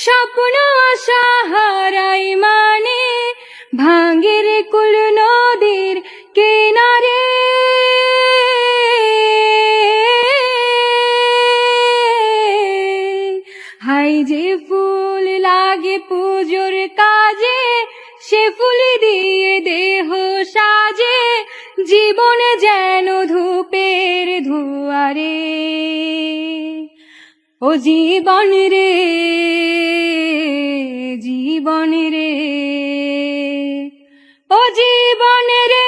স্বপ্ন আশা হারাই মানে ভাঙের কুল নদীর কিনারে। হাই যে ফুল লাগে পুজোর কাজে, সে ফুল দিয়ে দেহ সাজে, জীবন যেন ধূপের ধুয়ারে। ও জীবন রে, জীবন রে, ও জীবন রে।